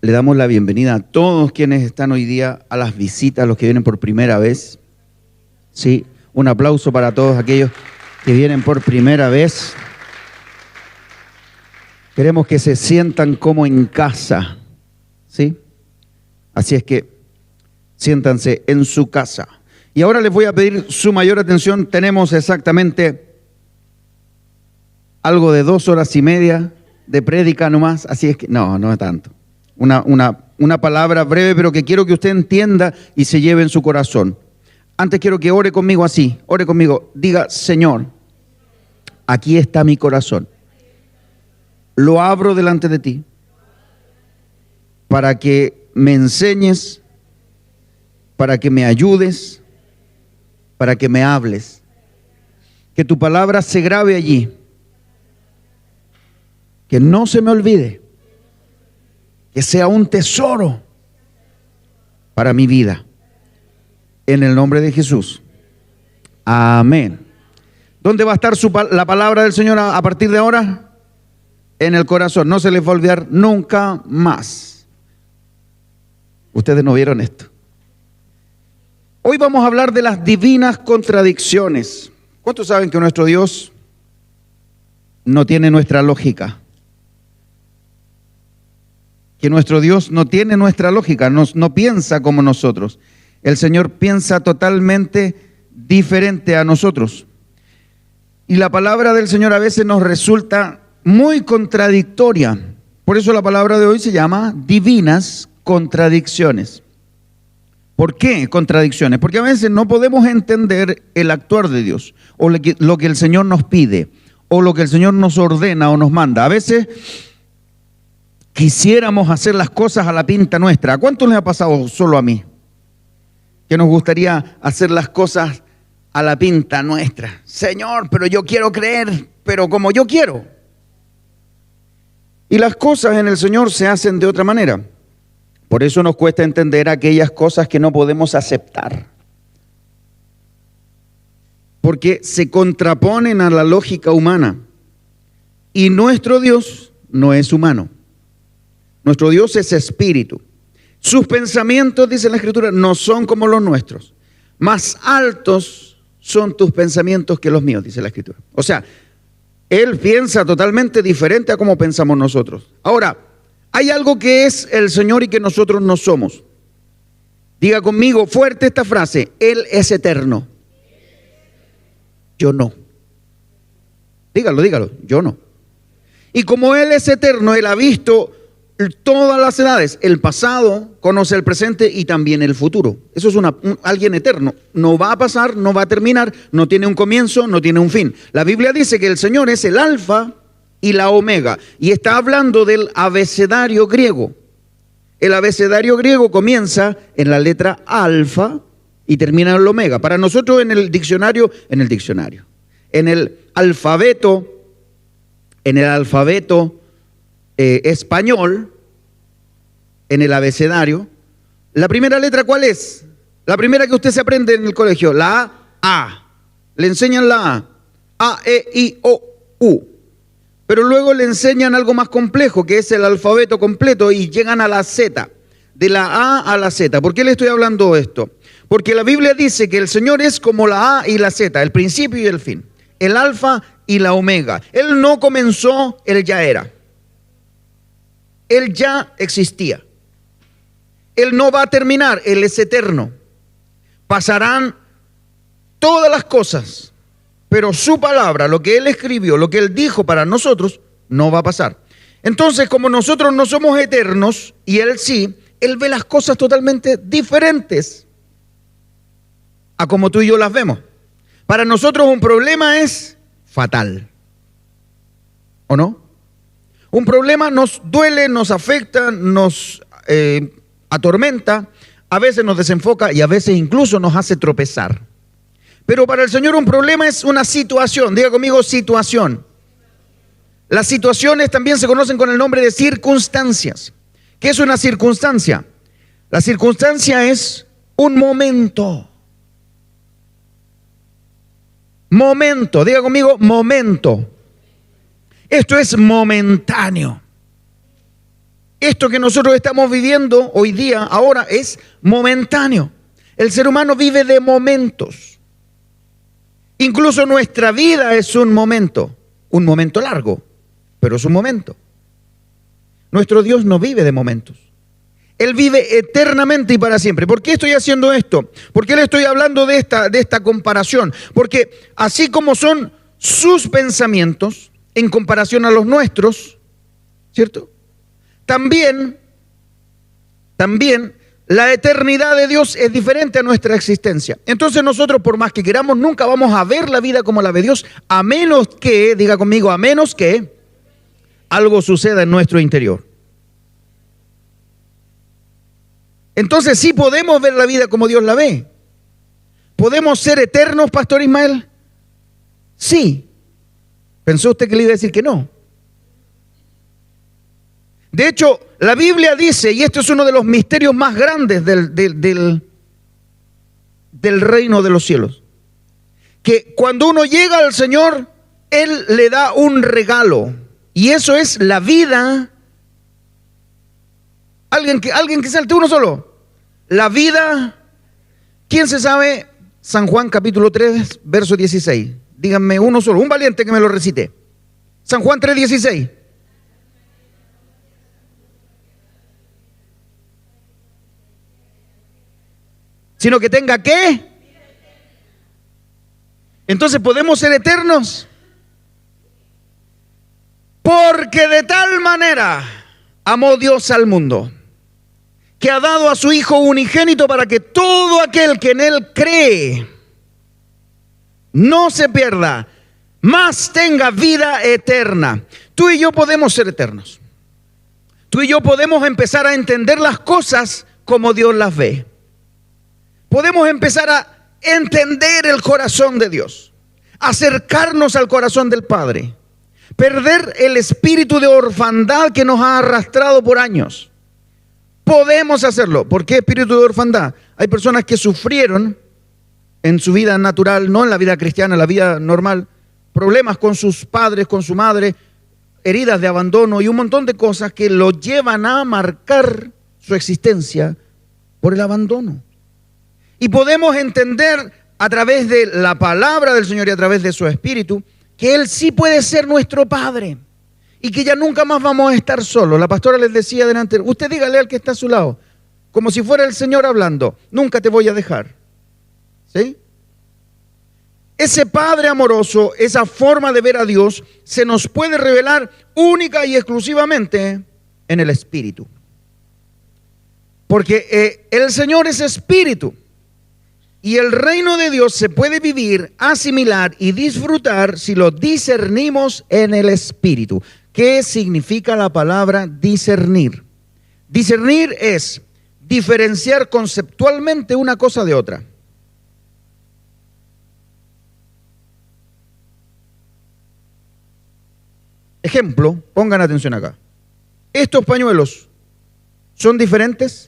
Le damos la bienvenida a todos quienes están hoy día, a las visitas, los que vienen por primera vez. Sí, un aplauso para todos aquellos que vienen por primera vez. Queremos que se sientan como en casa, ¿sí? Así es que siéntanse en su casa. Y ahora les voy a pedir su mayor atención. Tenemos exactamente algo de 2 horas y media de prédica nomás, así es que no es tanto. Una palabra breve, pero que quiero que usted entienda y se lleve en su corazón. Antes quiero que ore conmigo así, ore conmigo, diga: Señor, aquí está mi corazón. Lo abro delante de ti para que me enseñes, para que me ayudes, para que me hables. Que tu palabra se grabe allí, que no se me olvide, que sea un tesoro para mi vida. En el nombre de Jesús. Amén. ¿Dónde va a estar la palabra del Señor a partir de ahora? En el corazón. No se les va a olvidar nunca más. Ustedes no vieron esto. Hoy vamos a hablar de las divinas contradicciones. ¿Cuántos saben que nuestro Dios no tiene nuestra lógica? Que nuestro Dios no tiene nuestra lógica, no piensa como nosotros. El Señor piensa totalmente diferente a nosotros. Y la palabra del Señor a veces nos resulta muy contradictoria. Por eso la palabra de hoy se llama divinas contradicciones. ¿Por qué contradicciones? Porque a veces no podemos entender el actuar de Dios, o lo que el Señor nos pide, o lo que el Señor nos ordena o nos manda. A veces quisiéramos hacer las cosas a la pinta nuestra. ¿A cuánto les ha pasado? Solo a mí. Que nos gustaría hacer las cosas a la pinta nuestra. Señor, pero yo quiero creer, pero como yo quiero. Y las cosas en el Señor se hacen de otra manera. Por eso nos cuesta entender aquellas cosas que no podemos aceptar. Porque se contraponen a la lógica humana. Y nuestro Dios no es humano. Nuestro Dios es espíritu. Sus pensamientos, dice la Escritura, no son como los nuestros. Más altos son tus pensamientos que los míos, dice la Escritura. O sea, Él piensa totalmente diferente a como pensamos nosotros. Ahora, hay algo que es el Señor y que nosotros no somos. Diga conmigo fuerte esta frase: Él es eterno. Yo no. Dígalo, yo no. Y como Él es eterno, Él ha visto todas las edades, el pasado, conoce el presente y también el futuro. Eso es alguien eterno. No va a pasar, no va a terminar, no tiene un comienzo, no tiene un fin. La Biblia dice que el Señor es el alfa y la omega, y está hablando del abecedario griego. El abecedario griego comienza en la letra alfa y termina en la omega. Para nosotros en el alfabeto español, en el abecedario, la primera letra, ¿cuál es? La primera que usted se aprende en el colegio, la A. Le enseñan la A. A, E, I, O, U. Pero luego le enseñan algo más complejo, que es el alfabeto completo, y llegan a la Z. De la A a la Z. ¿Por qué le estoy hablando esto? Porque la Biblia dice que el Señor es como la A y la Z, el principio y el fin. El alfa y la omega. Él no comenzó, Él ya era. Él ya existía. Él no va a terminar, Él es eterno. Pasarán todas las cosas, pero su palabra, lo que Él escribió, lo que Él dijo para nosotros, no va a pasar. Entonces, como nosotros no somos eternos, y Él sí, Él ve las cosas totalmente diferentes a como tú y yo las vemos. Para nosotros un problema es fatal, ¿o no? Un problema nos duele, nos afecta, nos atormenta, a veces nos desenfoca y a veces incluso nos hace tropezar. Pero para el Señor un problema es una situación. Diga conmigo, situación. Las situaciones también se conocen con el nombre de circunstancias. ¿Qué es una circunstancia? La circunstancia es un momento. Momento, diga conmigo, momento. Esto es momentáneo. Esto que nosotros estamos viviendo hoy día, ahora, es momentáneo. El ser humano vive de momentos. Incluso nuestra vida es un momento largo, pero es un momento. Nuestro Dios no vive de momentos. Él vive eternamente y para siempre. ¿Por qué estoy haciendo esto? ¿Por qué le estoy hablando de esta comparación? Porque así como son sus pensamientos en comparación a los nuestros, ¿cierto? También la eternidad de Dios es diferente a nuestra existencia. Entonces nosotros, por más que queramos, nunca vamos a ver la vida como la ve Dios, a menos que, diga conmigo, a menos que algo suceda en nuestro interior. Entonces sí podemos ver la vida como Dios la ve. ¿Podemos ser eternos, Pastor Ismael? Sí. ¿Pensó usted que le iba a decir que no? De hecho, la Biblia dice, y esto es uno de los misterios más grandes del reino de los cielos, que cuando uno llega al Señor, Él le da un regalo, y eso es la vida. Alguien que salte uno solo. La vida. ¿Quién se sabe San Juan capítulo 3, verso 16? Díganme uno solo, un valiente que me lo recite. San Juan 3, 16. Sino que tenga ¿qué? Entonces, ¿podemos ser eternos? Porque de tal manera amó Dios al mundo, que ha dado a su Hijo unigénito para que todo aquel que en Él cree no se pierda, mas tenga vida eterna. Tú y yo podemos ser eternos. Tú y yo podemos empezar a entender las cosas como Dios las ve. Podemos empezar a entender el corazón de Dios, acercarnos al corazón del Padre, perder el espíritu de orfandad que nos ha arrastrado por años. Podemos hacerlo. ¿Por qué espíritu de orfandad? Hay personas que sufrieron en su vida natural, no en la vida cristiana, en la vida normal, problemas con sus padres, con su madre, heridas de abandono y un montón de cosas que los llevan a marcar su existencia por el abandono. Y podemos entender a través de la palabra del Señor y a través de su Espíritu que Él sí puede ser nuestro Padre y que ya nunca más vamos a estar solos. La pastora les decía delante, usted dígale al que está a su lado, como si fuera el Señor hablando, nunca te voy a dejar. ¿Sí? Ese Padre amoroso, esa forma de ver a Dios, se nos puede revelar única y exclusivamente en el Espíritu. Porque el Señor es Espíritu. Y el reino de Dios se puede vivir, asimilar y disfrutar si lo discernimos en el Espíritu. ¿Qué significa la palabra discernir? Discernir es diferenciar conceptualmente una cosa de otra. Ejemplo, pongan atención acá. ¿Estos pañuelos son diferentes?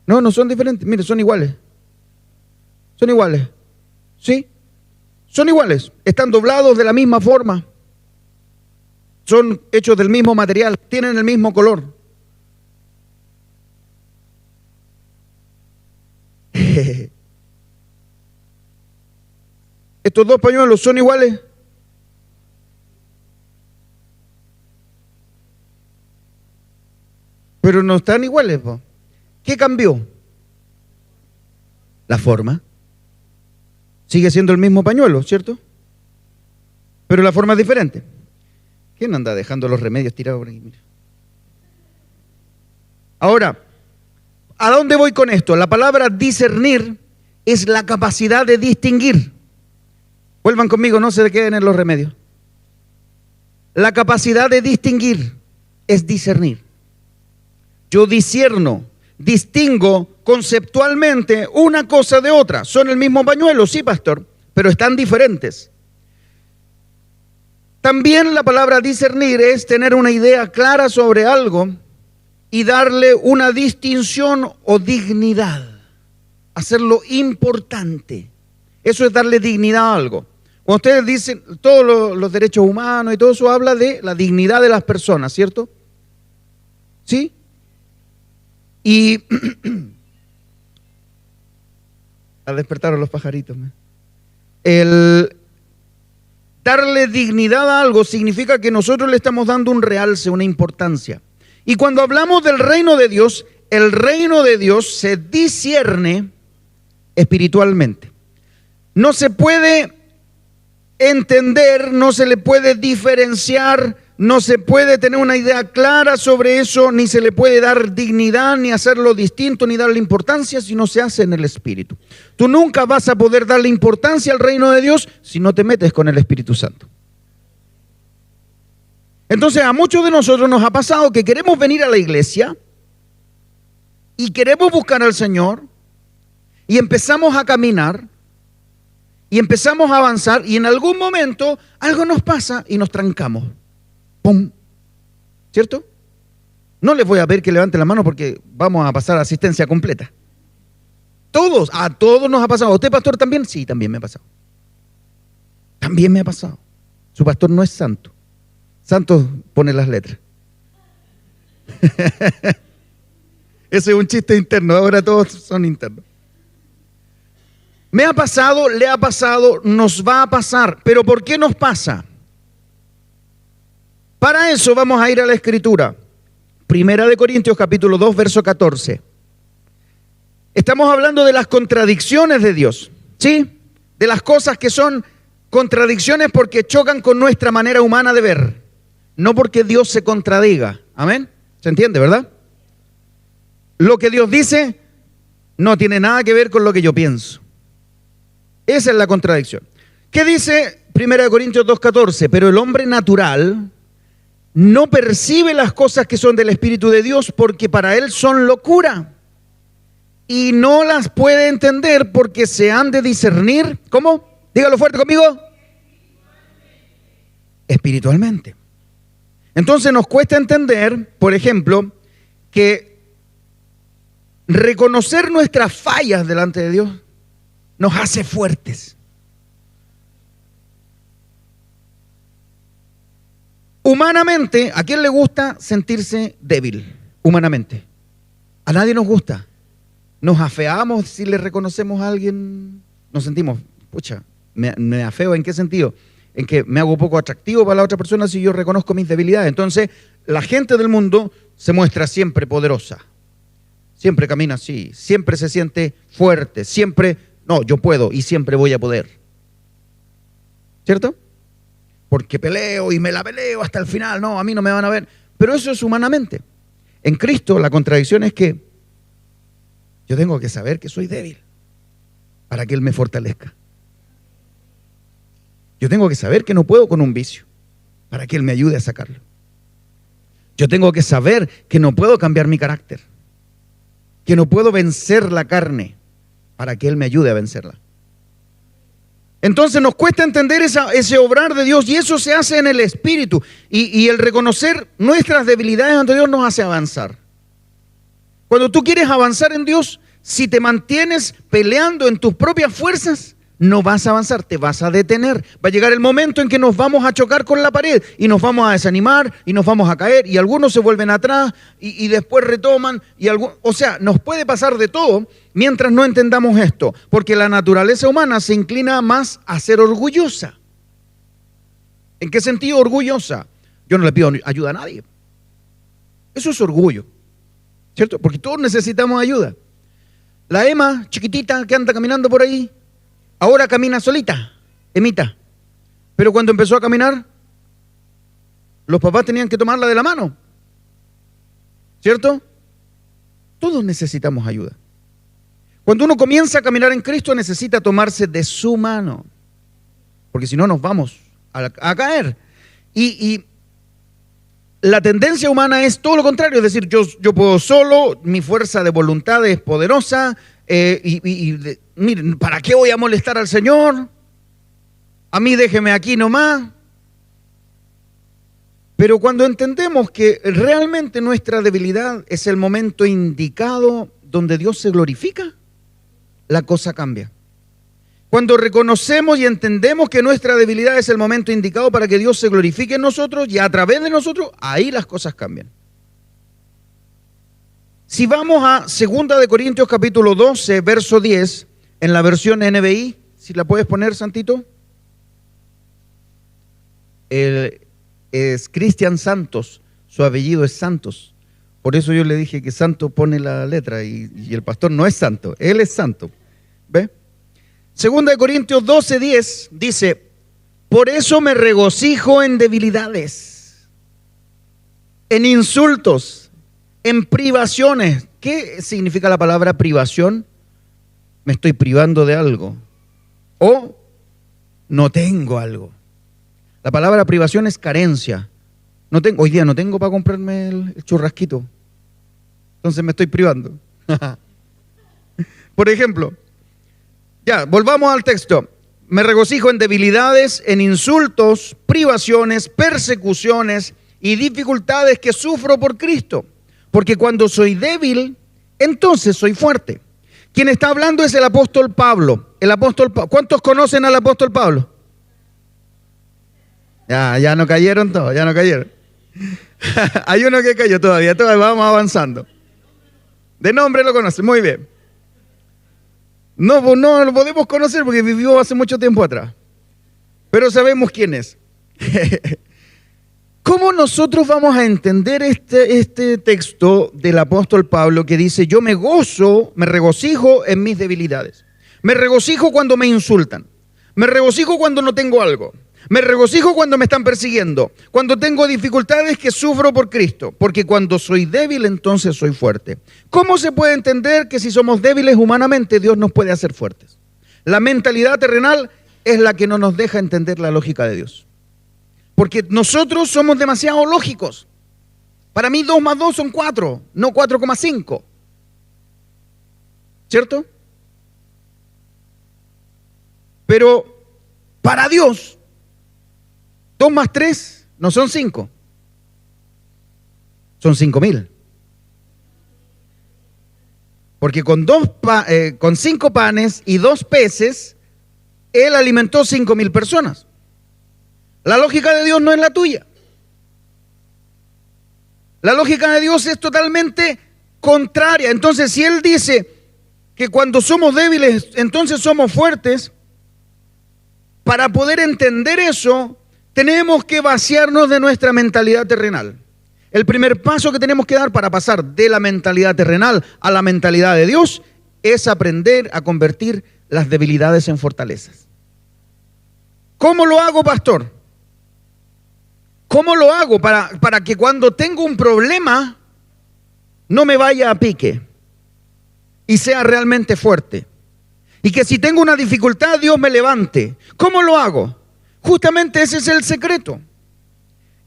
No, no son diferentes. Mire, son iguales. Son iguales. ¿Sí? Son iguales. Están doblados de la misma forma. Son hechos del mismo material. Tienen el mismo color. ¿Estos dos pañuelos son iguales? Pero no están iguales, ¿no? ¿Qué cambió? La forma. Sigue siendo el mismo pañuelo, ¿cierto? Pero la forma es diferente. ¿Quién anda dejando los remedios tirados por aquí? Mira. Ahora, ¿a dónde voy con esto? La palabra discernir es la capacidad de distinguir. Vuelvan conmigo, no se queden en los remedios. La capacidad de distinguir es discernir. Yo distingo conceptualmente una cosa de otra. Son el mismo pañuelo, sí, pastor, pero están diferentes. También la palabra discernir es tener una idea clara sobre algo y darle una distinción o dignidad, hacerlo importante. Eso es darle dignidad a algo. Cuando ustedes dicen todos los derechos humanos y todo eso, habla de la dignidad de las personas, ¿cierto? ¿Sí? Y despertaron los pajaritos. El darle dignidad a algo significa que nosotros le estamos dando un realce, una importancia. Y cuando hablamos del reino de Dios, el reino de Dios se discierne espiritualmente. No se puede entender, no se le puede diferenciar, no se puede tener una idea clara sobre eso, ni se le puede dar dignidad, ni hacerlo distinto, ni darle importancia si no se hace en el Espíritu. Tú nunca vas a poder darle importancia al reino de Dios si no te metes con el Espíritu Santo. Entonces a muchos de nosotros nos ha pasado que queremos venir a la iglesia y queremos buscar al Señor y empezamos a caminar y empezamos a avanzar y en algún momento algo nos pasa y nos trancamos. ¡Pum! ¿Cierto? No les voy a pedir que levanten la mano porque vamos a pasar a asistencia completa. A todos nos ha pasado. ¿A usted, pastor, también? Sí, también me ha pasado. También me ha pasado. Su pastor no es santo. Santo pone las letras. Ese es un chiste interno, ahora todos son internos. Me ha pasado, le ha pasado, nos va a pasar. ¿Pero por qué nos pasa? Para eso vamos a ir a la Escritura. Primera de Corintios capítulo 2, verso 14. Estamos hablando de las contradicciones de Dios, ¿sí? De las cosas que son contradicciones porque chocan con nuestra manera humana de ver. No porque Dios se contradiga. ¿Amén? ¿Se entiende, verdad? Lo que Dios dice no tiene nada que ver con lo que yo pienso. Esa es la contradicción. ¿Qué dice 1 Corintios 2:14? Pero el hombre natural no percibe las cosas que son del Espíritu de Dios porque para él son locura y no las puede entender porque se han de discernir. ¿Cómo? Dígalo fuerte conmigo. Espiritualmente. Entonces nos cuesta entender, por ejemplo, que reconocer nuestras fallas delante de Dios nos hace fuertes. Humanamente, ¿a quién le gusta sentirse débil? Humanamente. A nadie nos gusta. Nos afeamos si le reconocemos a alguien. Nos sentimos, pucha, me afeo. ¿En qué sentido? En que me hago poco atractivo para la otra persona si yo reconozco mis debilidades. Entonces, la gente del mundo se muestra siempre poderosa. Siempre camina así. Siempre se siente fuerte. Siempre, no, yo puedo y siempre voy a poder. ¿Cierto? Porque peleo y me la peleo hasta el final. No, a mí no me van a ver. Pero eso es humanamente. En Cristo la contradicción es que yo tengo que saber que soy débil para que Él me fortalezca. Yo tengo que saber que no puedo con un vicio para que Él me ayude a sacarlo. Yo tengo que saber que no puedo cambiar mi carácter, que no puedo vencer la carne para que Él me ayude a vencerla. Entonces nos cuesta entender ese obrar de Dios y eso se hace en el Espíritu. Y el reconocer nuestras debilidades ante Dios nos hace avanzar. Cuando tú quieres avanzar en Dios, si te mantienes peleando en tus propias fuerzas, no vas a avanzar, te vas a detener. Va a llegar el momento en que nos vamos a chocar con la pared y nos vamos a desanimar y nos vamos a caer y algunos se vuelven atrás y después retoman. O sea, nos puede pasar de todo mientras no entendamos esto, porque la naturaleza humana se inclina más a ser orgullosa. ¿En qué sentido orgullosa? Yo no le pido ayuda a nadie. Eso es orgullo, ¿cierto? Porque todos necesitamos ayuda. La Emma, chiquitita, que anda caminando por ahí, ahora camina solita, Emita. Pero cuando empezó a caminar, los papás tenían que tomarla de la mano. ¿Cierto? Todos necesitamos ayuda. Cuando uno comienza a caminar en Cristo, necesita tomarse de su mano. Porque si no, nos vamos a caer. Y la tendencia humana es todo lo contrario. Es decir, yo puedo solo, mi fuerza de voluntad es poderosa. Miren, ¿para qué voy a molestar al Señor? A mí déjeme aquí nomás. Pero cuando entendemos que realmente nuestra debilidad es el momento indicado donde Dios se glorifica, la cosa cambia. Cuando reconocemos y entendemos que nuestra debilidad es el momento indicado para que Dios se glorifique en nosotros y a través de nosotros, ahí las cosas cambian. Si vamos a 2 de Corintios capítulo 12, verso 10, en la versión NBI, si la puedes poner, Santito. Es Cristian Santos, su apellido es Santos. Por eso yo le dije que santo pone la letra y el pastor no es santo, él es santo. ¿Ve? 2 de Corintios 12, 10 dice, por eso me regocijo en debilidades, en insultos, en privaciones. ¿Qué significa la palabra privación? Me estoy privando de algo o no tengo algo. La palabra privación es carencia. Hoy día no tengo para comprarme el churrasquito, entonces me estoy privando. Por ejemplo, ya, volvamos al texto. Me regocijo en debilidades, en insultos, privaciones, persecuciones y dificultades que sufro por Cristo. Porque cuando soy débil, entonces soy fuerte. Quien está hablando es el apóstol Pablo. ¿Cuántos conocen al apóstol Pablo? Ya no cayeron todos, ya no cayeron. Hay uno que cayó todavía vamos avanzando. De nombre lo conoce, muy bien. No lo podemos conocer porque vivió hace mucho tiempo atrás. Pero sabemos quién es. ¿Cómo nosotros vamos a entender este texto del apóstol Pablo que dice, yo me regocijo en mis debilidades? Me regocijo cuando me insultan. Me regocijo cuando no tengo algo. Me regocijo cuando me están persiguiendo, cuando tengo dificultades que sufro por Cristo, porque cuando soy débil entonces soy fuerte. ¿Cómo se puede entender que si somos débiles humanamente Dios nos puede hacer fuertes? La mentalidad terrenal es la que no nos deja entender la lógica de Dios. Porque nosotros somos demasiado lógicos. Para mí 2 más 2 son 4, no 4,5. ¿Cierto? Pero para Dios 2 más 3 no son 5, son 5,000. Porque con 5 panes y 2 peces, Él alimentó 5,000 personas. La lógica de Dios no es la tuya. La lógica de Dios es totalmente contraria. Entonces, si Él dice que cuando somos débiles, entonces somos fuertes, para poder entender eso, tenemos que vaciarnos de nuestra mentalidad terrenal. El primer paso que tenemos que dar para pasar de la mentalidad terrenal a la mentalidad de Dios es aprender a convertir las debilidades en fortalezas. ¿Cómo lo hago, pastor? ¿Cómo lo hago para que cuando tengo un problema no me vaya a pique y sea realmente fuerte? Y que si tengo una dificultad Dios me levante. ¿Cómo lo hago? Justamente ese es el secreto.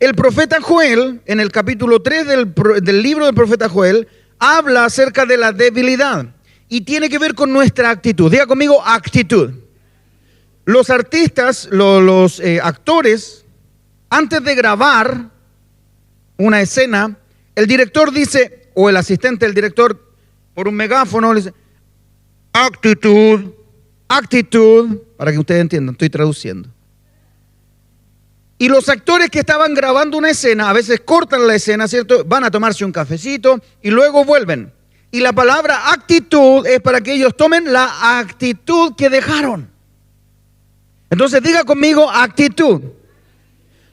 El profeta Joel, en el capítulo 3 del libro del profeta Joel, habla acerca de la debilidad y tiene que ver con nuestra actitud. Diga conmigo, actitud. Los artistas, los actores, antes de grabar una escena, el director dice, o el asistente del director, por un megáfono, le dice, actitud, para que ustedes entiendan, estoy traduciendo. Y los actores que estaban grabando una escena, a veces cortan la escena, ¿cierto? Van a tomarse un cafecito y luego vuelven. Y la palabra actitud es para que ellos tomen la actitud que dejaron. Entonces diga conmigo, actitud.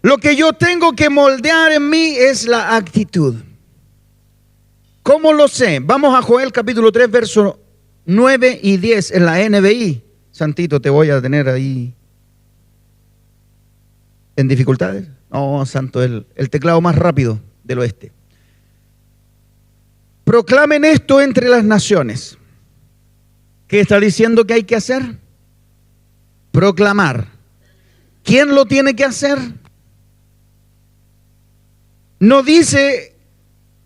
Lo que yo tengo que moldear en mí es la actitud. ¿Cómo lo sé? Vamos a Joel capítulo 3, versos 9 y 10 en la NBI. Santito, te voy a tener ahí en dificultades. No, santo, el teclado más rápido del oeste. Proclamen esto entre las naciones. ¿Qué está diciendo que hay que hacer? Proclamar. ¿Quién lo tiene que hacer? No dice,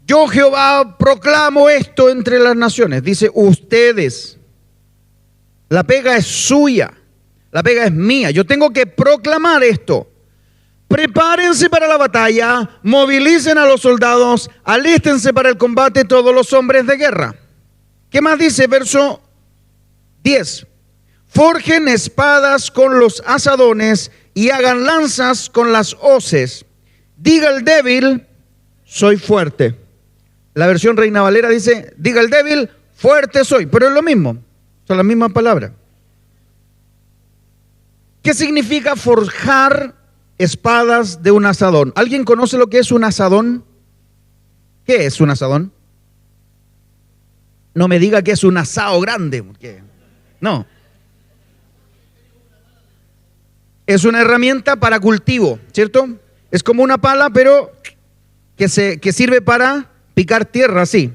yo Jehová proclamo esto entre las naciones. Dice, ustedes. La pega es suya. La pega es mía. Yo tengo que proclamar esto. Prepárense para la batalla, movilicen a los soldados, alístense para el combate todos los hombres de guerra. ¿Qué más dice? Verso 10. Forjen espadas con los asadones y hagan lanzas con las hoces. Diga el débil, soy fuerte. La versión Reina Valera dice, diga el débil, fuerte soy, pero es lo mismo, son las mismas palabras. ¿Qué significa forjar espadas de un asadón? ¿Alguien conoce lo que es un asadón? ¿Qué es un asadón? No me diga que es un asado grande, porque no. Es una herramienta para cultivo, ¿cierto? Es como una pala, pero que sirve para picar tierra, sí.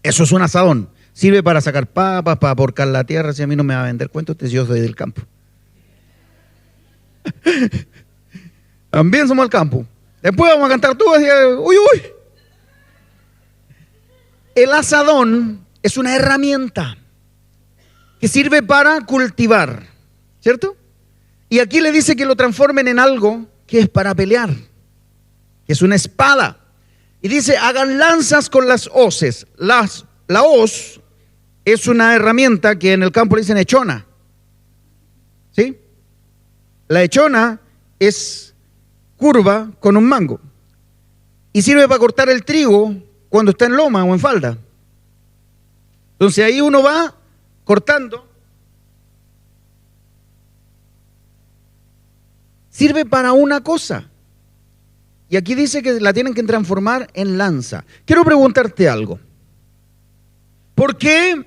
Eso es un asadón. Sirve para sacar papas, para porcar la tierra. Si a mí no me va a vender cuento, yo soy del campo. También somos del campo. Después vamos a cantar tú, uy, uy. El asadón es una herramienta que sirve para cultivar, ¿cierto? Y aquí le dice que lo transformen en algo que es para pelear, que es una espada. Y dice, hagan lanzas con las hoces. La hoz es una herramienta que en el campo le dicen hechona. ¿Sí? La hechona es curva con un mango. Y sirve para cortar el trigo cuando está en loma o en falda. Entonces ahí uno va cortando. Sirve para una cosa. Y aquí dice que la tienen que transformar en lanza. Quiero preguntarte algo. ¿Por qué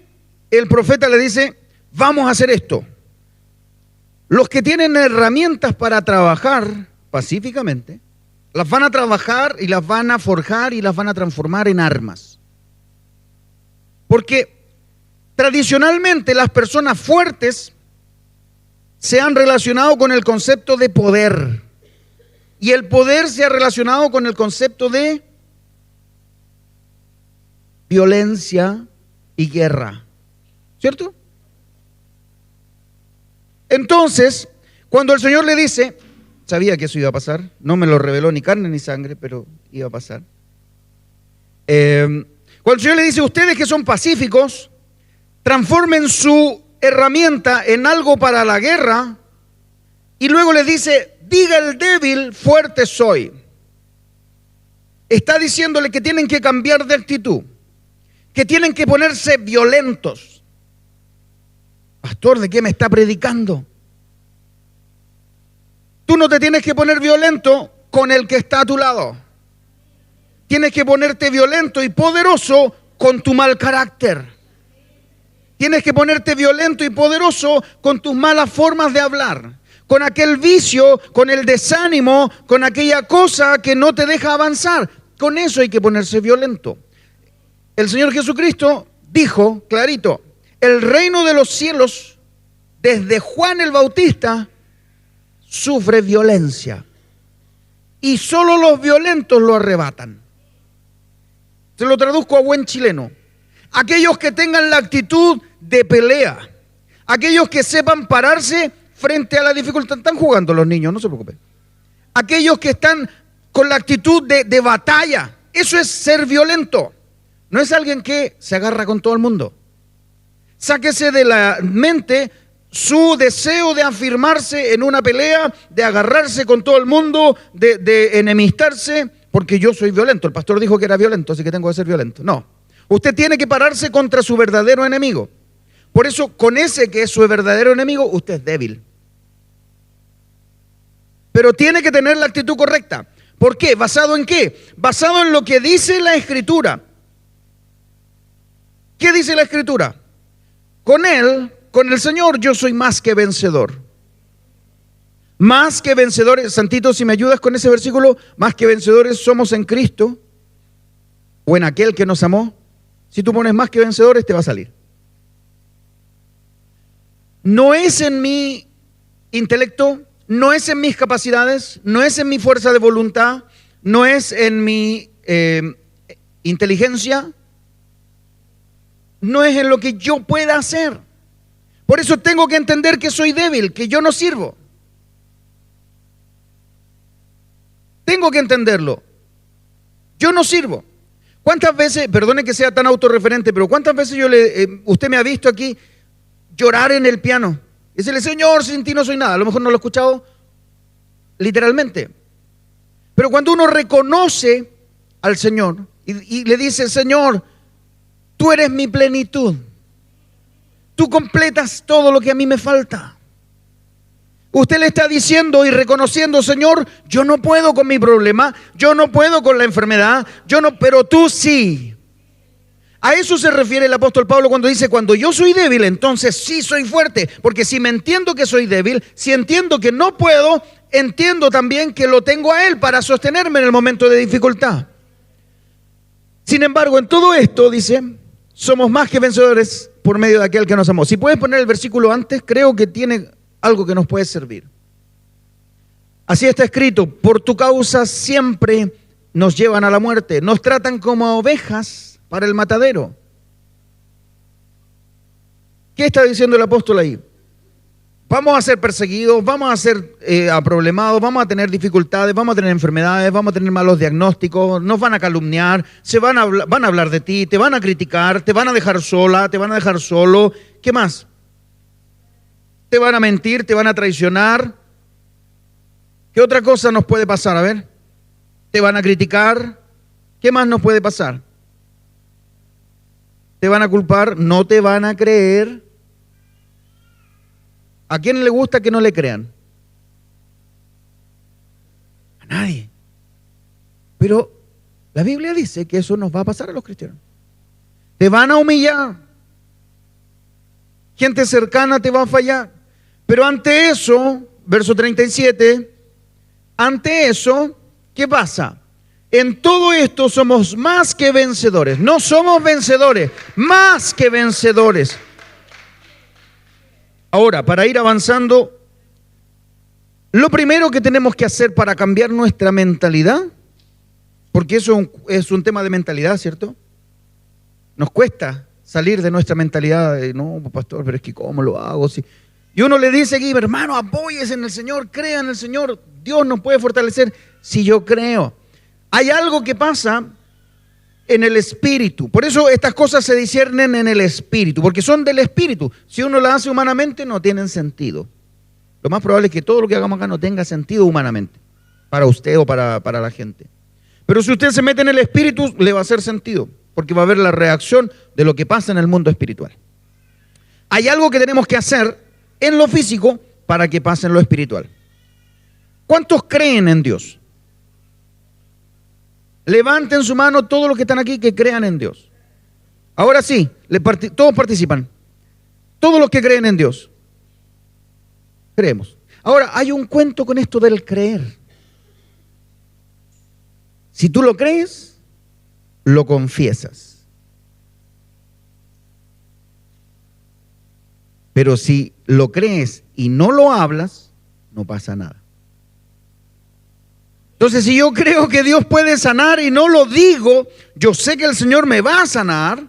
el profeta le dice, vamos a hacer esto? Los que tienen herramientas para trabajar pacíficamente, las van a trabajar y las van a forjar y las van a transformar en armas. Porque tradicionalmente las personas fuertes se han relacionado con el concepto de poder. Y el poder se ha relacionado con el concepto de violencia y guerra. ¿Cierto? Entonces, cuando el Señor le dice, sabía que eso iba a pasar, no me lo reveló ni carne ni sangre, pero iba a pasar. Cuando el Señor le dice, ustedes que son pacíficos, transformen su herramienta en algo para la guerra, y luego les dice, diga el débil, fuerte soy. Está diciéndole que tienen que cambiar de actitud, que tienen que ponerse violentos. Pastor, ¿de qué me está predicando? Tú no te tienes que poner violento con el que está a tu lado. Tienes que ponerte violento y poderoso con tu mal carácter. Tienes que ponerte violento y poderoso con tus malas formas de hablar, con aquel vicio, con el desánimo, con aquella cosa que no te deja avanzar. Con eso hay que ponerse violento. El Señor Jesucristo dijo clarito, el reino de los cielos, desde Juan el Bautista, sufre violencia. Y solo los violentos lo arrebatan. Se lo traduzco a buen chileno. Aquellos que tengan la actitud de pelea. Aquellos que sepan pararse frente a la dificultad. Están jugando los niños, no se preocupen. Aquellos que están con la actitud de batalla. Eso es ser violento. No es alguien que se agarra con todo el mundo. Sáquese de la mente su deseo de afirmarse en una pelea, de agarrarse con todo el mundo, de enemistarse, porque yo soy violento. El pastor dijo que era violento, así que tengo que ser violento. No. Usted tiene que pararse contra su verdadero enemigo. Por eso, con ese que es su verdadero enemigo, usted es débil. Pero tiene que tener la actitud correcta. ¿Por qué? ¿Basado en qué? Basado en lo que dice la Escritura. ¿Qué dice la Escritura? Con Él, con el Señor, yo soy más que vencedor. Más que vencedores, Santito, si me ayudas con ese versículo, más que vencedores somos en Cristo o en aquel que nos amó. Si tú pones más que vencedores, te va a salir. No es en mi intelecto, no es en mis capacidades, no es en mi fuerza de voluntad, no es en mi inteligencia, no es en lo que yo pueda hacer. Por eso tengo que entender que soy débil, que yo no sirvo. Tengo que entenderlo. Yo no sirvo. ¿Cuántas veces, perdone que sea tan autorreferente, pero cuántas veces usted me ha visto aquí llorar en el piano? Y decirle, Señor, sin ti no soy nada. A lo mejor no lo he escuchado literalmente. Pero cuando uno reconoce al Señor, y le dice, Señor, tú eres mi plenitud. Tú completas todo lo que a mí me falta. Usted le está diciendo y reconociendo, Señor, yo no puedo con mi problema, yo no puedo con la enfermedad, pero tú sí. A eso se refiere el apóstol Pablo cuando dice, cuando yo soy débil, entonces sí soy fuerte. Porque si me entiendo que soy débil, si entiendo que no puedo, entiendo también que lo tengo a Él para sostenerme en el momento de dificultad. Sin embargo, en todo esto, dice, somos más que vencedores por medio de aquel que nos amó. Si puedes poner el versículo antes, creo que tiene algo que nos puede servir. Así está escrito, por tu causa siempre nos llevan a la muerte, nos tratan como ovejas para el matadero. ¿Qué está diciendo el apóstol ahí? Vamos a ser perseguidos, vamos a ser aproblemados, vamos a tener dificultades, vamos a tener enfermedades, vamos a tener malos diagnósticos, nos van a calumniar, van a hablar de ti, te van a criticar, te van a dejar sola, te van a dejar solo. ¿Qué más? Te van a mentir, te van a traicionar. ¿Qué otra cosa nos puede pasar? A ver, te van a criticar. ¿Qué más nos puede pasar? Te van a culpar, no te van a creer. ¿A quién le gusta que no le crean? A nadie. Pero la Biblia dice que eso nos va a pasar a los cristianos. Te van a humillar. Gente cercana te va a fallar. Pero ante eso, verso 37, ante eso, ¿qué pasa? En todo esto somos más que vencedores. No somos vencedores, más que vencedores. Ahora, para ir avanzando, lo primero que tenemos que hacer para cambiar nuestra mentalidad, porque eso es un tema de mentalidad, ¿cierto? Nos cuesta salir de nuestra mentalidad de, no, pastor, pero es que ¿cómo lo hago? Sí. Y uno le dice aquí, hermano, apóyese en el Señor, crea en el Señor, Dios nos puede fortalecer si yo creo. Hay algo que pasa en el espíritu, por eso estas cosas se disciernen en el espíritu, porque son del espíritu. Si uno las hace humanamente no tienen sentido. Lo más probable es que todo lo que hagamos acá no tenga sentido humanamente, para usted o para la gente. Pero si usted se mete en el espíritu, le va a hacer sentido, porque va a haber la reacción de lo que pasa en el mundo espiritual. Hay algo que tenemos que hacer en lo físico para que pase en lo espiritual. ¿Cuántos creen en Dios? Levanten su mano todos los que están aquí que crean en Dios. Ahora sí, todos participan. Todos los que creen en Dios. Creemos. Ahora, hay un cuento con esto del creer. Si tú lo crees, lo confiesas. Pero si lo crees y no lo hablas, no pasa nada. Entonces, si yo creo que Dios puede sanar y no lo digo, yo sé que el Señor me va a sanar,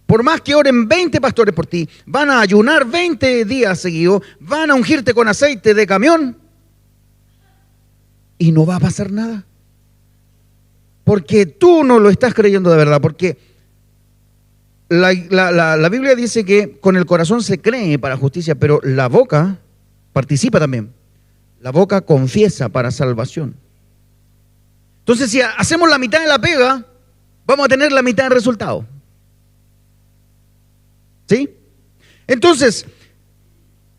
por más que oren 20 pastores por ti, van a ayunar 20 días seguidos, van a ungirte con aceite de camión y no va a pasar nada. Porque tú no lo estás creyendo de verdad, porque la Biblia dice que con el corazón se cree para justicia, pero la boca participa también. La boca confiesa para salvación. Entonces, si hacemos la mitad de la pega, vamos a tener la mitad del resultado. ¿Sí? Entonces,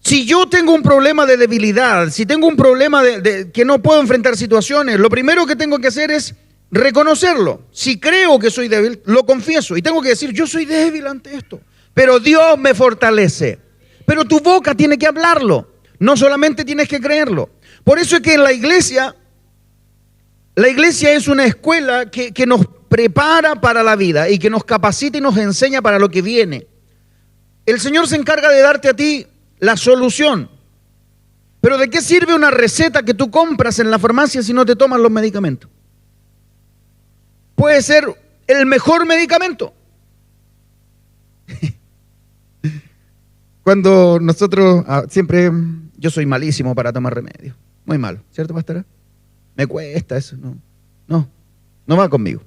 si yo tengo un problema de debilidad, si tengo un problema de que no puedo enfrentar situaciones, lo primero que tengo que hacer es reconocerlo. Si creo que soy débil, lo confieso y tengo que decir, yo soy débil ante esto, pero Dios me fortalece. Pero tu boca tiene que hablarlo, no solamente tienes que creerlo. Por eso es que en la iglesia es una escuela que nos prepara para la vida y que nos capacita y nos enseña para lo que viene. El Señor se encarga de darte a ti la solución. Pero ¿de qué sirve una receta que tú compras en la farmacia si no te tomas los medicamentos? Puede ser el mejor medicamento. Cuando nosotros, siempre, yo soy malísimo para tomar remedio. Muy malo, ¿cierto, pastora? Me cuesta eso, no va conmigo.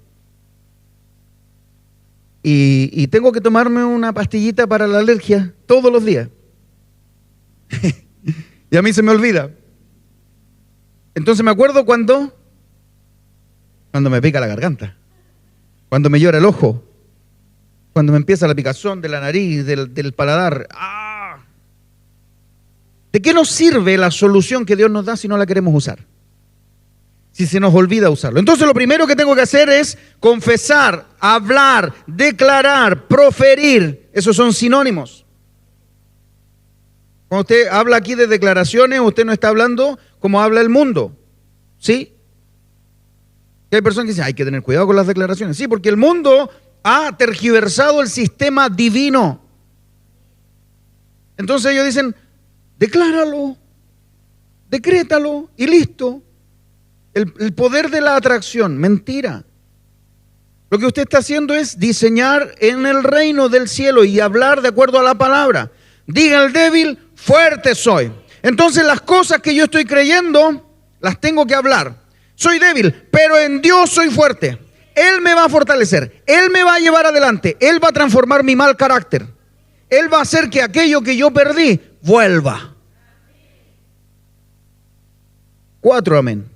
Y tengo que tomarme una pastillita para la alergia todos los días. Y a mí se me olvida. Entonces me acuerdo cuando me pica la garganta. Cuando me llora el ojo, cuando me empieza la picazón de la nariz, del paladar. ¡Ah! ¿De qué nos sirve la solución que Dios nos da si no la queremos usar? Si se nos olvida usarlo. Entonces lo primero que tengo que hacer es confesar, hablar, declarar, proferir. Esos son sinónimos. Cuando usted habla aquí de declaraciones, usted no está hablando como habla el mundo. ¿Sí? Y hay personas que dicen, hay que tener cuidado con las declaraciones. Sí, porque el mundo ha tergiversado el sistema divino. Entonces ellos dicen, decláralo, decrétalo y listo. El poder de la atracción, mentira. Lo que usted está haciendo es diseñar en el reino del cielo y hablar de acuerdo a la palabra. Diga el débil, fuerte soy. Entonces las cosas que yo estoy creyendo, las tengo que hablar. Soy débil, pero en Dios soy fuerte. Él me va a fortalecer, Él me va a llevar adelante, Él va a transformar mi mal carácter. Él va a hacer que aquello que yo perdí, vuelva. 4 amén.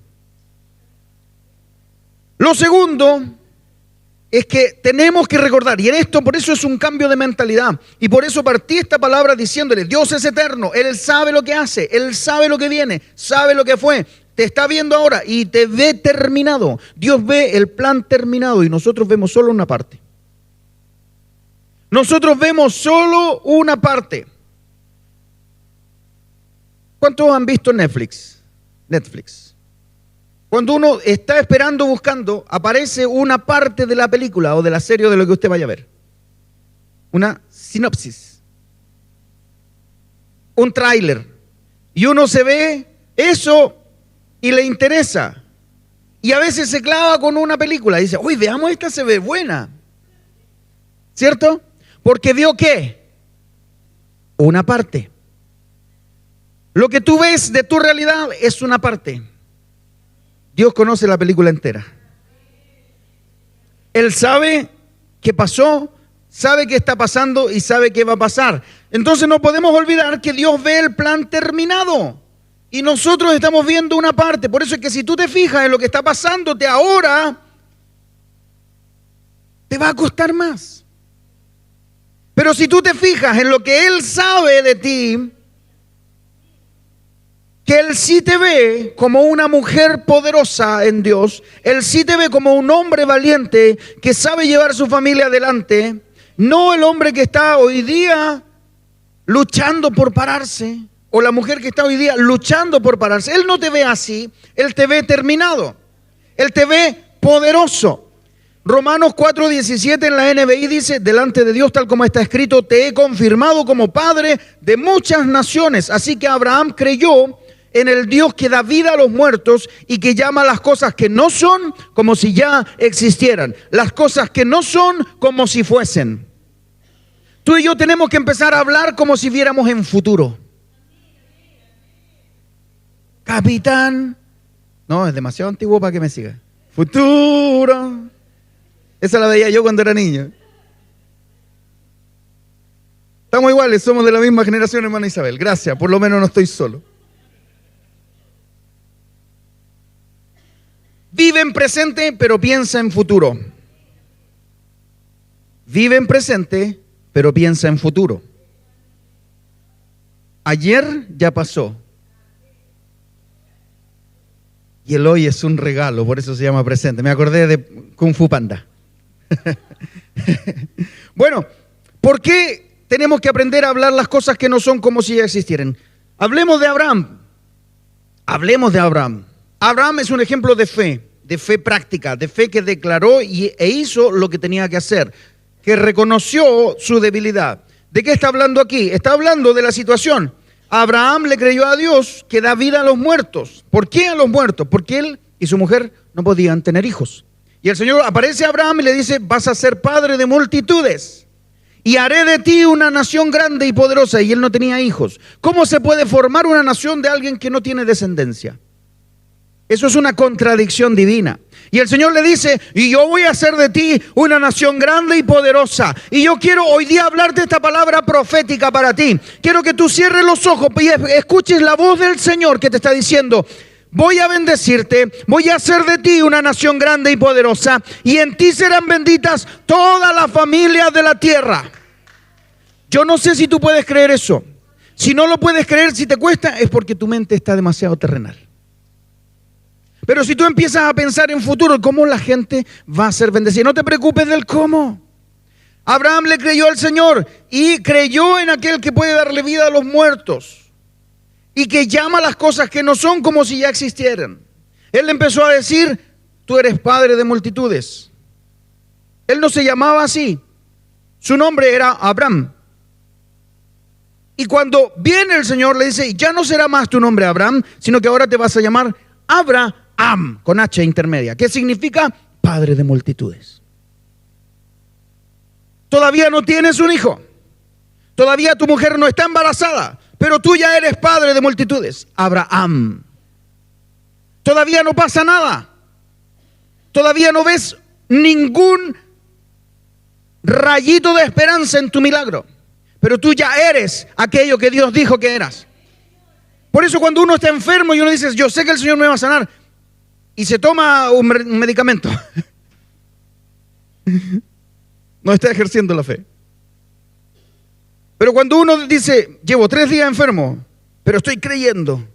Lo segundo es que tenemos que recordar, y en esto por eso es un cambio de mentalidad, y por eso partí esta palabra diciéndole, Dios es eterno, Él sabe lo que hace, Él sabe lo que viene, sabe lo que fue, te está viendo ahora y te ve terminado. Dios ve el plan terminado y nosotros vemos solo una parte. Nosotros vemos solo una parte. ¿Cuántos han visto Netflix? Cuando uno está esperando, buscando, aparece una parte de la película o de la serie o de lo que usted vaya a ver. Una sinopsis. Un tráiler. Y uno se ve eso y le interesa. Y a veces se clava con una película y dice, uy, veamos esta, se ve buena. ¿Cierto? Porque vio ¿qué? Una parte. Lo que tú ves de tu realidad es una parte. Dios conoce la película entera. Él sabe qué pasó, sabe qué está pasando y sabe qué va a pasar. Entonces no podemos olvidar que Dios ve el plan terminado y nosotros estamos viendo una parte. Por eso es que si tú te fijas en lo que está pasándote ahora, te va a costar más. Pero si tú te fijas en lo que Él sabe de ti, que Él sí te ve como una mujer poderosa en Dios, Él sí te ve como un hombre valiente que sabe llevar su familia adelante, no el hombre que está hoy día luchando por pararse, o la mujer que está hoy día luchando por pararse. Él no te ve así, Él te ve terminado, Él te ve poderoso. Romanos 4:17 en la NBI dice, delante de Dios tal como está escrito, te he confirmado como padre de muchas naciones. Así que Abraham creyó en el Dios que da vida a los muertos y que llama las cosas que no son como si ya existieran. Las cosas que no son como si fuesen. Tú y yo tenemos que empezar a hablar como si viéramos en futuro. Capitán. No, es demasiado antiguo para que me siga. Futuro. Esa la veía yo cuando era niño. Estamos iguales, somos de la misma generación, hermana Isabel. Gracias, por lo menos no estoy solo. Vive en presente, pero piensa en futuro. Vive en presente, pero piensa en futuro. Ayer ya pasó. Y el hoy es un regalo, por eso se llama presente. Me acordé de Kung Fu Panda. Bueno, ¿por qué tenemos que aprender a hablar las cosas que no son como si ya existieran? Hablemos de Abraham. Hablemos de Abraham. Abraham es un ejemplo de fe práctica, de fe que declaró e hizo lo que tenía que hacer, que reconoció su debilidad. ¿De qué está hablando aquí? Está hablando de la situación. Abraham le creyó a Dios que da vida a los muertos. ¿Por qué a los muertos? Porque él y su mujer no podían tener hijos. Y el Señor aparece a Abraham y le dice, vas a ser padre de multitudes y haré de ti una nación grande y poderosa. Y él no tenía hijos. ¿Cómo se puede formar una nación de alguien que no tiene descendencia? Eso es una contradicción divina. Y el Señor le dice, y yo voy a hacer de ti una nación grande y poderosa. Y yo quiero hoy día hablarte esta palabra profética para ti. Quiero que tú cierres los ojos y escuches la voz del Señor que te está diciendo, voy a bendecirte, voy a hacer de ti una nación grande y poderosa, y en ti serán benditas todas las familias de la tierra. Yo no sé si tú puedes creer eso. Si no lo puedes creer, si te cuesta, es porque tu mente está demasiado terrenal. Pero si tú empiezas a pensar en futuro, cómo la gente va a ser bendecida, no te preocupes del cómo. Abraham le creyó al Señor y creyó en aquel que puede darle vida a los muertos y que llama las cosas que no son como si ya existieran. Él empezó a decir, tú eres padre de multitudes. Él no se llamaba así. Su nombre era Abraham. Y cuando viene el Señor le dice, ya no será más tu nombre Abraham, sino que ahora te vas a llamar Abraham, con H intermedia, que significa padre de multitudes. Todavía no tienes un hijo, todavía tu mujer no está embarazada, pero tú ya eres padre de multitudes, Abraham. Todavía no pasa nada, todavía no ves ningún rayito de esperanza en tu milagro, pero tú ya eres aquello que Dios dijo que eras. Por eso cuando uno está enfermo y uno dice, yo sé que el Señor me va a sanar, y se toma un medicamento, no está ejerciendo la fe. Pero cuando uno dice, llevo 3 días enfermo, pero estoy creyendo,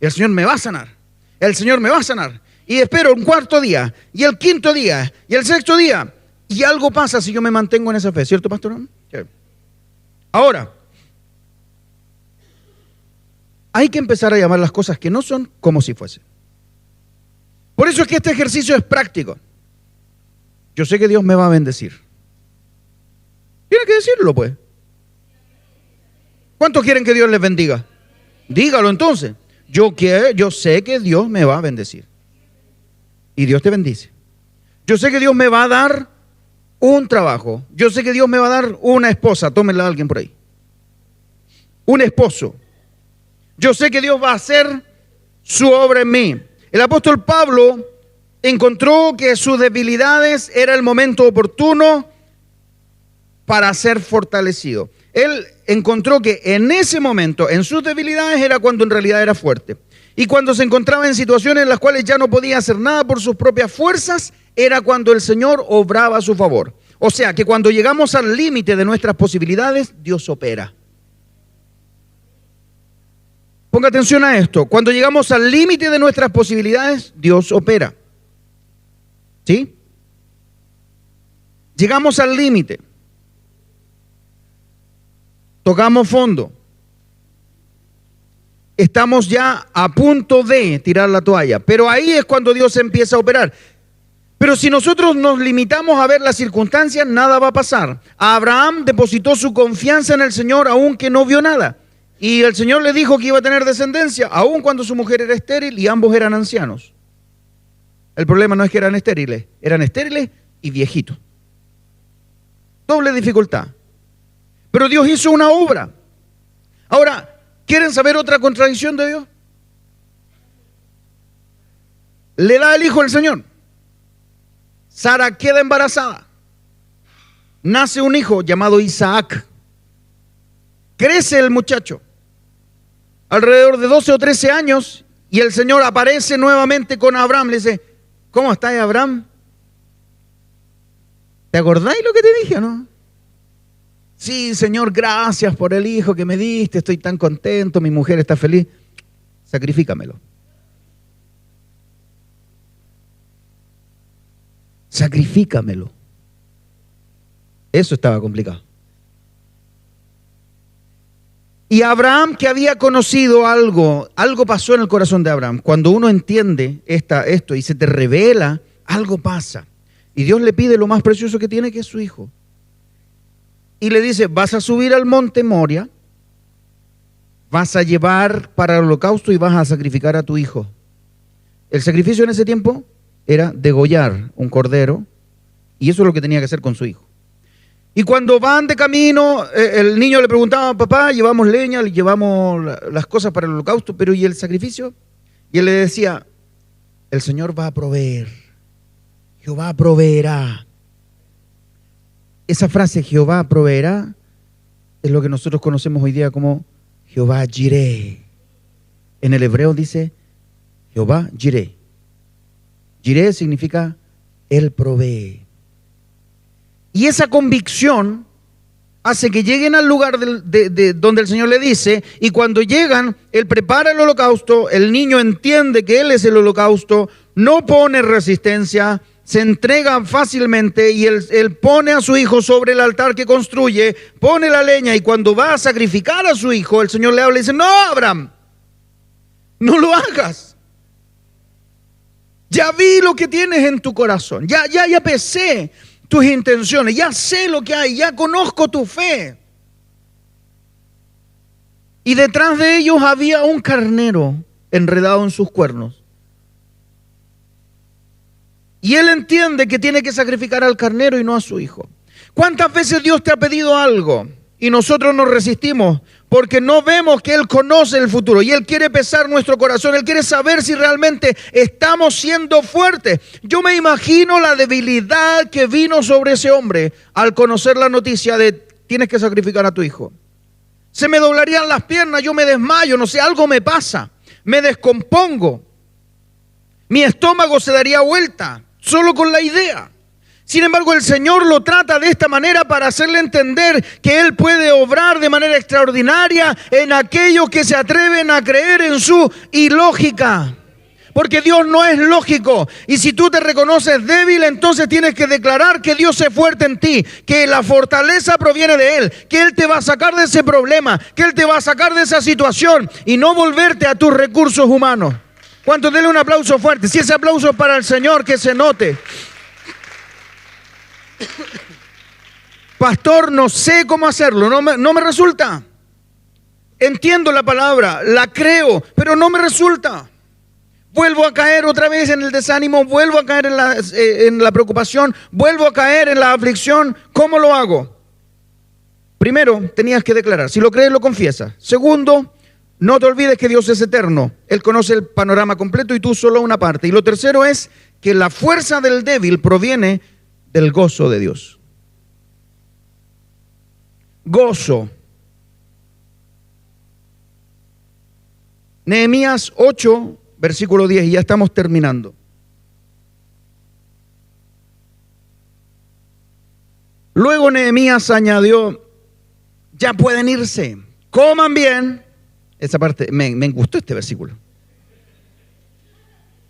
el Señor me va a sanar, el Señor me va a sanar, y espero un 4.º día, y el 5.º día, y el 6.º día, y algo pasa si yo me mantengo en esa fe, ¿cierto, pastor? Sí. Ahora, hay que empezar a llamar las cosas que no son como si fuesen. Por eso es que este ejercicio es práctico. Yo sé que Dios me va a bendecir. Tiene que decirlo, pues. ¿Cuántos quieren que Dios les bendiga? Dígalo entonces. Yo sé que Dios me va a bendecir. Y Dios te bendice. Yo sé que Dios me va a dar un trabajo. Yo sé que Dios me va a dar una esposa. Tómenla a alguien por ahí. Un esposo. Yo sé que Dios va a hacer su obra en mí. El apóstol Pablo encontró que sus debilidades era el momento oportuno para ser fortalecido. Él encontró que en ese momento, en sus debilidades, era cuando en realidad era fuerte. Y cuando se encontraba en situaciones en las cuales ya no podía hacer nada por sus propias fuerzas, era cuando el Señor obraba a su favor. O sea, que cuando llegamos al límite de nuestras posibilidades, Dios opera. Ponga atención a esto. Cuando llegamos al límite de nuestras posibilidades, Dios opera. ¿Sí? Llegamos al límite. Tocamos fondo. Estamos ya a punto de tirar la toalla. Pero ahí es cuando Dios empieza a operar. Pero si nosotros nos limitamos a ver las circunstancias, nada va a pasar. Abraham depositó su confianza en el Señor aunque no vio nada. Y el Señor le dijo que iba a tener descendencia, aun cuando su mujer era estéril y ambos eran ancianos. El problema no es que eran estériles y viejitos. Doble dificultad. Pero Dios hizo una obra. Ahora, ¿quieren saber otra contradicción de Dios? Le da el hijo al Señor. Sara queda embarazada. Nace un hijo llamado Isaac. Crece el muchacho. Alrededor de 12 o 13 años, y el Señor aparece nuevamente con Abraham. Le dice, ¿cómo estás, Abraham? ¿Te acordáis lo que te dije, no? Sí, Señor, gracias por el hijo que me diste, estoy tan contento, mi mujer está feliz. Sacrifícamelo. Sacrifícamelo. Eso estaba complicado. Y Abraham, que había conocido algo pasó en el corazón de Abraham. Cuando uno entiende esto y se te revela, algo pasa. Y Dios le pide lo más precioso que tiene, que es su hijo. Y le dice, vas a subir al monte Moria, vas a llevar para el holocausto y vas a sacrificar a tu hijo. El sacrificio en ese tiempo era degollar un cordero, y eso es lo que tenía que hacer con su hijo. Y cuando van de camino, el niño le preguntaba, papá, llevamos leña, llevamos las cosas para el holocausto, pero ¿y el sacrificio? Y él le decía, el Señor va a proveer, Jehová proveerá. Esa frase, Jehová proveerá, es lo que nosotros conocemos hoy día como Jehová Jireh. En el hebreo dice, Jehová Jireh. Jireh significa Él provee. Y esa convicción hace que lleguen al lugar donde el Señor le dice, y cuando llegan, Él prepara el holocausto, el niño entiende que Él es el holocausto, no pone resistencia, se entrega fácilmente y él pone a su hijo sobre el altar que construye, pone la leña, y cuando va a sacrificar a su hijo, el Señor le habla y dice, no, Abraham, no lo hagas. Ya vi lo que tienes en tu corazón, ya pesé tus intenciones, ya sé lo que hay, ya conozco tu fe. Y detrás de ellos había un carnero enredado en sus cuernos. Y él entiende que tiene que sacrificar al carnero y no a su hijo. ¿Cuántas veces Dios te ha pedido algo y nosotros nos resistimos? Porque no vemos que Él conoce el futuro y Él quiere pesar nuestro corazón. Él quiere saber si realmente estamos siendo fuertes. Yo me imagino la debilidad que vino sobre ese hombre al conocer la noticia de tienes que sacrificar a tu hijo. Se me doblarían las piernas, yo me desmayo, no sé, algo me pasa. Me descompongo. Mi estómago se daría vuelta solo con la idea. Sin embargo, el Señor lo trata de esta manera para hacerle entender que Él puede obrar de manera extraordinaria en aquellos que se atreven a creer en su ilógica. Porque Dios no es lógico. Y si tú te reconoces débil, entonces tienes que declarar que Dios es fuerte en ti, que la fortaleza proviene de Él, que Él te va a sacar de ese problema, que Él te va a sacar de esa situación y no volverte a tus recursos humanos. ¿Cuántos? Denle un aplauso fuerte. Si ese aplauso es para el Señor, que se note. Pastor, no sé cómo hacerlo, no me resulta. Entiendo la palabra, la creo, pero no me resulta. Vuelvo a caer otra vez en el desánimo, vuelvo a caer en la preocupación, vuelvo a caer en la aflicción. ¿Cómo lo hago? Primero, tenías que declarar. Si lo crees, lo confiesas. Segundo, no te olvides que Dios es eterno. Él conoce el panorama completo y tú solo una parte. Y lo tercero es que la fuerza del débil proviene del gozo de Dios. Gozo. Nehemías 8, versículo 10, y ya estamos terminando. Luego Nehemías añadió, ya pueden irse, coman bien. Esa parte, me gustó este versículo.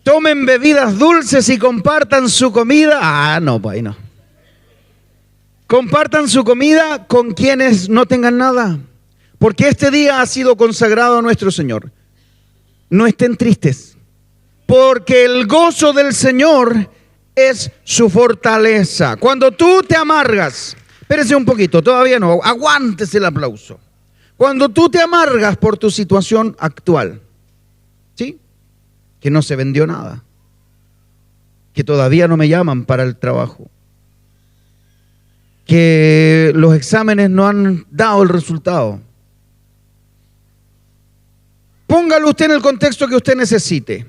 Tomen bebidas dulces y compartan su comida. Ah, no, pues ahí no. Compartan su comida con quienes no tengan nada, porque este día ha sido consagrado a nuestro Señor. No estén tristes, porque el gozo del Señor es su fortaleza. Cuando tú te amargas, espérese un poquito, todavía no, aguántese el aplauso. Cuando tú te amargas por tu situación actual, ¿sí? Que no se vendió nada, que todavía no me llaman para el trabajo, que los exámenes no han dado el resultado. Póngalo usted en el contexto que usted necesite.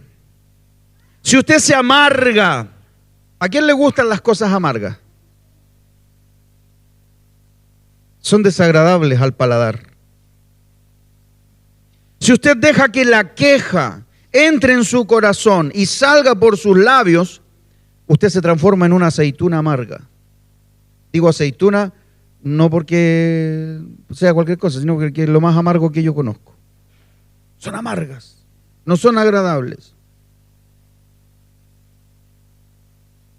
Si usted se amarga, ¿a quién le gustan las cosas amargas? Son desagradables al paladar. Si usted deja que la queja entre en su corazón y salga por sus labios, usted se transforma en una aceituna amarga. Digo aceituna no porque sea cualquier cosa, sino porque es lo más amargo que yo conozco. Son amargas, no son agradables.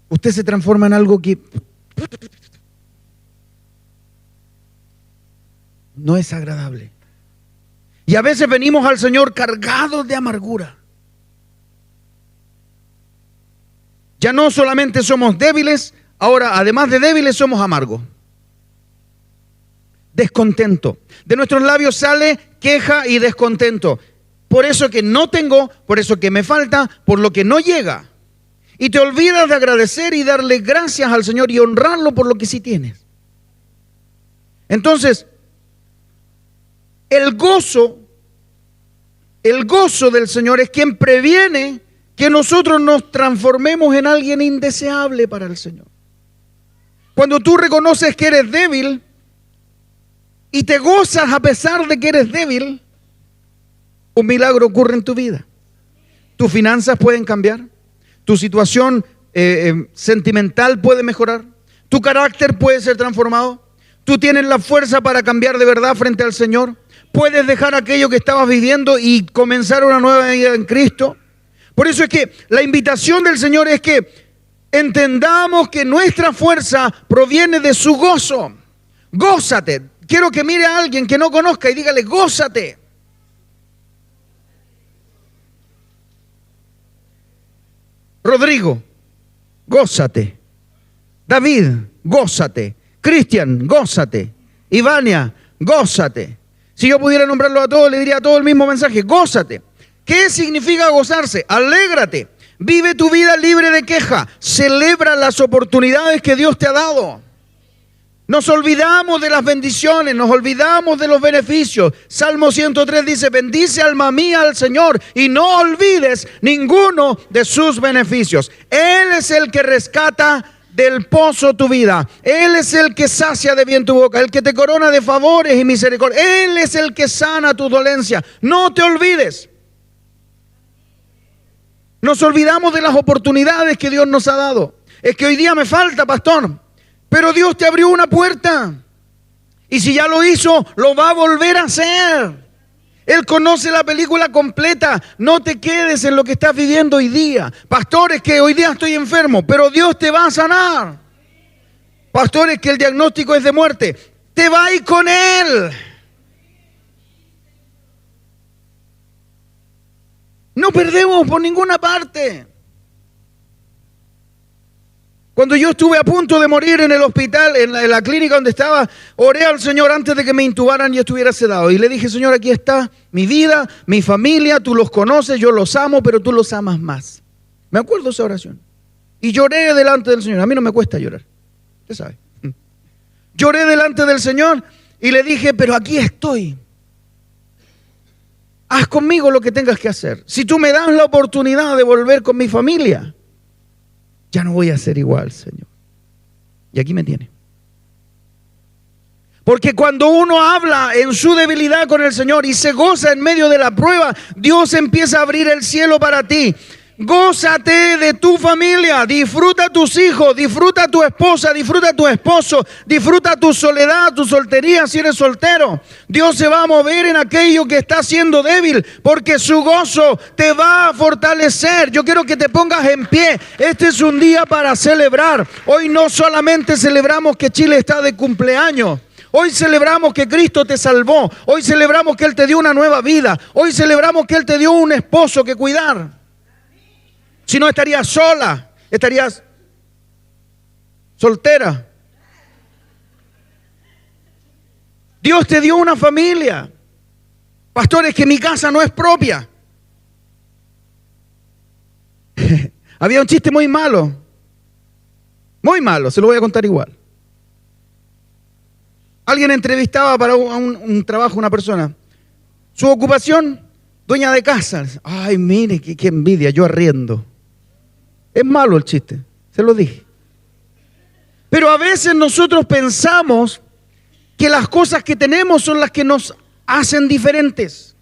Usted se transforma en algo que no es agradable. Y a veces venimos al Señor cargados de amargura. Ya no solamente somos débiles, ahora además de débiles somos amargos. Descontento. De nuestros labios sale queja y descontento. Por eso que no tengo, por eso que me falta, por lo que no llega. Y te olvidas de agradecer y darle gracias al Señor y honrarlo por lo que sí tienes. Entonces, el gozo del Señor es quien previene que nosotros nos transformemos en alguien indeseable para el Señor. Cuando tú reconoces que eres débil y te gozas a pesar de que eres débil, un milagro ocurre en tu vida. tus finanzas pueden cambiar, tu situación sentimental puede mejorar, tu carácter puede ser transformado, tú tienes la fuerza para cambiar de verdad frente al Señor, puedes dejar aquello que estabas viviendo y comenzar una nueva vida en Cristo. Por eso es que la invitación del Señor es que entendamos que nuestra fuerza proviene de su gozo. Gózate. Quiero que mire a alguien que no conozca y dígale, gózate. Rodrigo, gózate. David, gózate. Cristian, gózate. Ivania, gózate. Si yo pudiera nombrarlo a todos, le diría a todos el mismo mensaje, gózate. ¿Qué significa gozarse? Alégrate. Vive tu vida libre de queja. Celebra las oportunidades que Dios te ha dado. Nos olvidamos de las bendiciones, nos olvidamos de los beneficios. Salmo 103 dice, bendice alma mía al Señor y no olvides ninguno de sus beneficios. Él es el que rescata del pozo tu vida. Él es el que sacia de bien tu boca, el que te corona de favores y misericordia. Él es el que sana tu dolencia. No te olvides. Nos olvidamos de las oportunidades que Dios nos ha dado. Es que hoy día me falta, pastor, pero Dios te abrió una puerta. Y si ya lo hizo, lo va a volver a hacer. Él conoce la película completa. No te quedes en lo que estás viviendo hoy día. Pastores, que hoy día estoy enfermo, pero Dios te va a sanar. Pastores, que el diagnóstico es de muerte, te va a ir con Él. No perdemos por ninguna parte. Cuando yo estuve a punto de morir en el hospital, en la clínica donde estaba, oré al Señor antes de que me intubaran y estuviera sedado. Y le dije, Señor, aquí está mi vida, mi familia, tú los conoces, yo los amo, pero tú los amas más. Me acuerdo de esa oración. Y lloré delante del Señor. A mí no me cuesta llorar, usted sabe. Lloré delante del Señor y le dije, pero aquí estoy. Haz conmigo lo que tengas que hacer. Si tú me das la oportunidad de volver con mi familia, ya no voy a ser igual, Señor. Y aquí me tiene. Porque cuando uno habla en su debilidad con el Señor y se goza en medio de la prueba, Dios empieza a abrir el cielo para ti. Gózate de tu familia, disfruta tus hijos, disfruta tu esposa, disfruta tu esposo, disfruta tu soledad, tu soltería si eres soltero. Dios se va a mover en aquello que está siendo débil, porque su gozo te va a fortalecer. Yo quiero que te pongas en pie. Este es un día para celebrar. Hoy no solamente celebramos que Chile está de cumpleaños. Hoy celebramos que Cristo te salvó. Hoy celebramos que Él te dio una nueva vida. Hoy celebramos que Él te dio un esposo que cuidar. Si no, estarías sola, estarías soltera. Dios te dio una familia. Pastores, que mi casa no es propia. Había un chiste muy malo, se lo voy a contar igual. Alguien entrevistaba para un trabajo a una persona. Su ocupación, dueña de casa. Ay, mire, qué envidia, yo arriendo. Es malo el chiste, se lo dije. Pero a veces nosotros pensamos que las cosas que tenemos son las que nos hacen diferentes.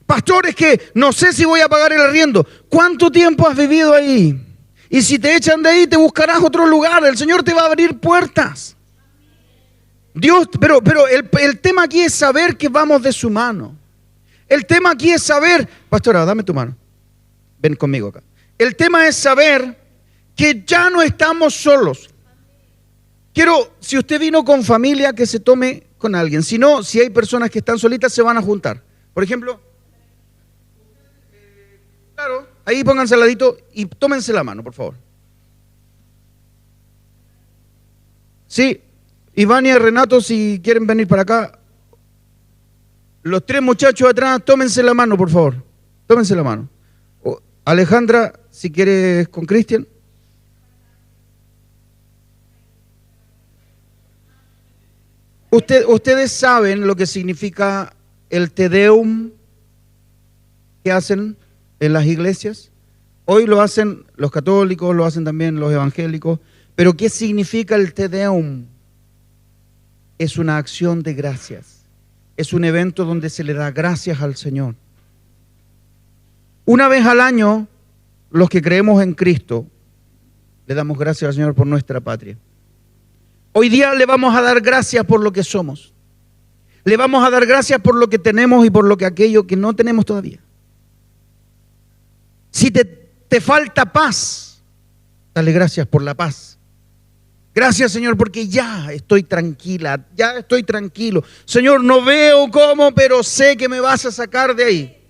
Pastores, que no sé si voy a pagar el arriendo. ¿Cuánto tiempo has vivido ahí? Y si te echan de ahí, te buscarás otro lugar. El Señor te va a abrir puertas. Dios, pero el tema aquí es saber que vamos de su mano. El tema aquí es saber, pastora, dame tu mano. Ven conmigo acá. El tema es saber que ya no estamos solos. Quiero, si usted vino con familia, que se tome con alguien. Si no, si hay personas que están solitas, se van a juntar. Por ejemplo, claro, ahí pónganse al ladito y tómense la mano, por favor. Sí, Ivania y Renato, si quieren venir para acá. Los tres muchachos atrás, tómense la mano, por favor. Tómense la mano. Alejandra, si quieres con Cristian. Ustedes saben lo que significa el Te Deum que hacen en las iglesias. Hoy lo hacen los católicos, lo hacen también los evangélicos. Pero ¿qué significa el Te Deum? Es una acción de gracias. Es un evento donde se le da gracias al Señor. Una vez al año los que creemos en Cristo, le damos gracias al Señor por nuestra patria. Hoy día le vamos a dar gracias por lo que somos. Le vamos a dar gracias por lo que tenemos y por lo que aquello que no tenemos todavía. Si te falta paz, dale gracias por la paz. Gracias, Señor, porque ya estoy tranquila, ya estoy tranquilo. Señor, no veo cómo, pero sé que me vas a sacar de ahí.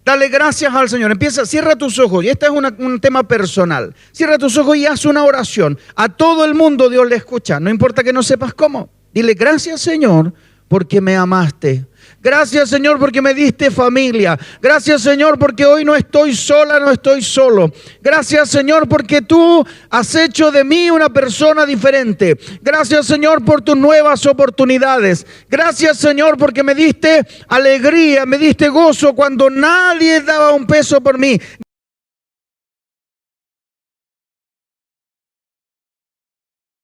Dale gracias al Señor. Cierra tus ojos. Y este es un tema personal. Cierra tus ojos y haz una oración. A todo el mundo Dios le escucha. No importa que no sepas cómo. Dile gracias, Señor, porque me amaste. Gracias, Señor, porque me diste familia. Gracias, Señor, porque hoy no estoy sola, no estoy solo. Gracias, Señor, porque tú has hecho de mí una persona diferente. Gracias, Señor, por tus nuevas oportunidades. Gracias, Señor, porque me diste alegría, me diste gozo cuando nadie daba un peso por mí.